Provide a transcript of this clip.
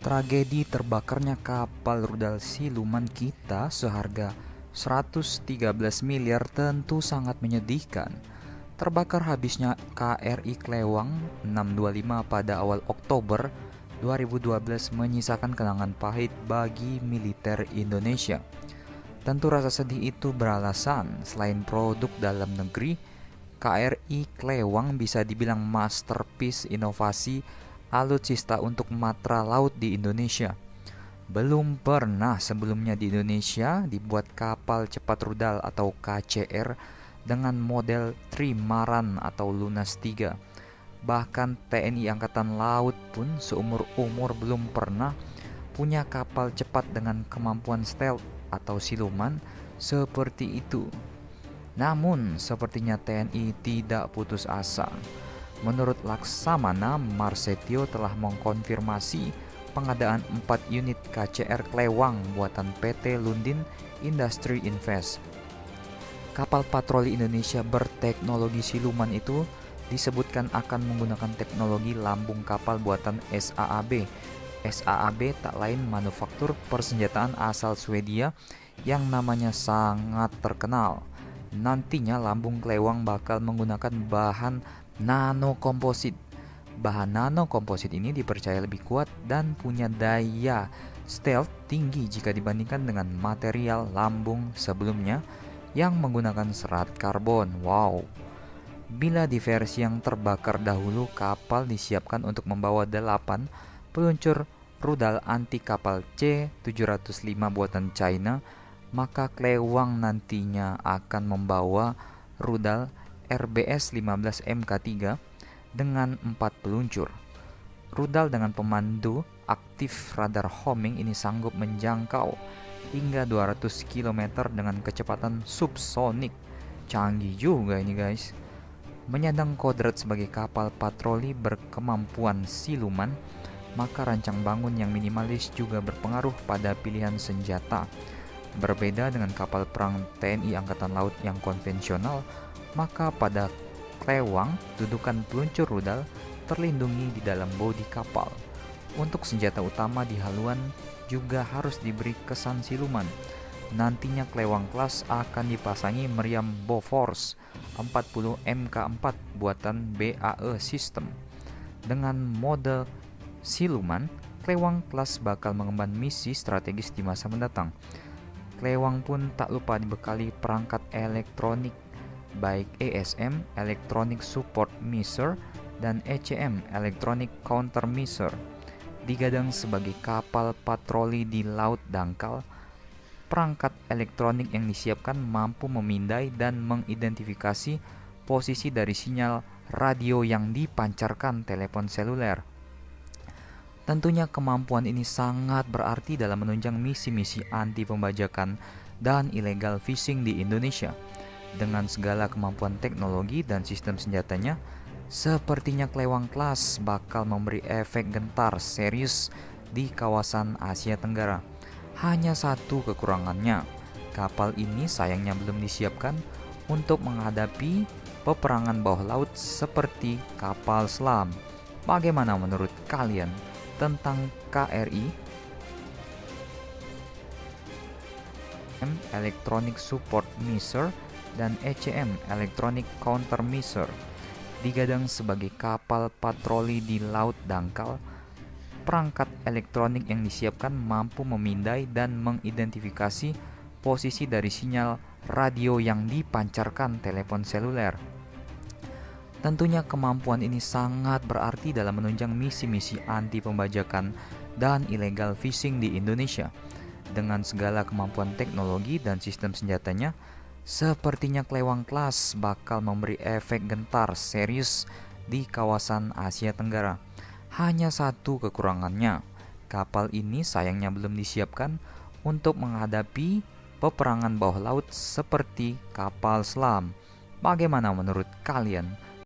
Tragedi terbakarnya kapal rudal siluman kita seharga 113 miliar tentu sangat menyedihkan. Terbakar habisnya KRI Klewang 625 pada awal Oktober 2012 menyisakan kenangan pahit bagi militer Indonesia. Tentu rasa sedih itu beralasan, selain produk dalam negeri, KRI Klewang bisa dibilang masterpiece inovasi alutsista untuk matra laut di Indonesia. Belum pernah sebelumnya di Indonesia dibuat kapal cepat rudal atau KCR dengan model Trimaran atau Lunas 3. Bahkan TNI Angkatan Laut pun seumur-umur belum pernah punya kapal cepat dengan kemampuan stealth atau siluman seperti itu. Namun, sepertinya TNI tidak putus asa. Menurut Laksamana, Marsetio telah mengkonfirmasi pengadaan 4 unit KCR Klewang buatan PT Lundin Industri Invest. Kapal patroli Indonesia berteknologi siluman itu disebutkan akan menggunakan teknologi lambung kapal buatan SAAB. SAAB tak lain manufaktur persenjataan asal Swedia yang namanya sangat terkenal. Nantinya lambung Klewang bakal menggunakan bahan nanokomposit. Bahan nanokomposit ini dipercaya lebih kuat dan punya daya stealth tinggi jika dibandingkan dengan material lambung sebelumnya yang menggunakan serat karbon. Wow. Bila di versi yang terbakar dahulu, kapal disiapkan untuk membawa 8 peluncur rudal anti kapal C-705 buatan China, maka Klewang nantinya akan membawa rudal RBS-15 MK3 dengan 4 peluncur. Rudal dengan pemandu aktif radar homing ini sanggup menjangkau hingga 200 km dengan kecepatan subsonik. Canggih juga ini guys. Menyandang kodrat sebagai kapal patroli berkemampuan siluman, maka rancang bangun yang minimalis juga berpengaruh pada pilihan senjata. Berbeda dengan kapal perang TNI Angkatan Laut yang konvensional, maka pada Klewang, dudukan peluncur rudal terlindungi di dalam bodi kapal. Untuk senjata utama di haluan juga harus diberi kesan siluman. Nantinya Klewang Class akan dipasangi meriam Bofors 40 MK4 buatan BAE System. Dengan mode siluman, Klewang Class bakal mengemban misi strategis di masa mendatang. Klewang pun tak lupa dibekali perangkat elektronik baik ESM Electronic Support Measure dan ECM Electronic Countermeasure. Digadang sebagai kapal patroli di laut dangkal, perangkat elektronik yang disiapkan mampu memindai dan mengidentifikasi posisi dari sinyal radio yang dipancarkan telepon seluler. Tentunya kemampuan ini sangat berarti dalam menunjang misi-misi anti pembajakan dan illegal fishing di Indonesia. Dengan segala kemampuan teknologi dan sistem senjatanya, sepertinya Klewang Class bakal memberi efek gentar serius di kawasan Asia Tenggara. Hanya satu kekurangannya, kapal ini sayangnya belum disiapkan untuk menghadapi peperangan bawah laut seperti kapal selam. Bagaimana menurut kalian tentang KRI Electronic Support Measure dan ECM Electronic Countermeasure? Digadang sebagai kapal patroli di laut dangkal, perangkat elektronik yang disiapkan mampu memindai dan mengidentifikasi posisi dari sinyal radio yang dipancarkan telepon seluler. Tentunya kemampuan ini sangat berarti dalam menunjang misi-misi anti pembajakan dan illegal fishing di Indonesia. Dengan segala kemampuan teknologi dan sistem senjatanya, sepertinya Klewang Class bakal memberi efek gentar serius di kawasan Asia Tenggara. Hanya satu kekurangannya, kapal ini sayangnya belum disiapkan untuk menghadapi peperangan bawah laut seperti kapal selam. Bagaimana menurut kalian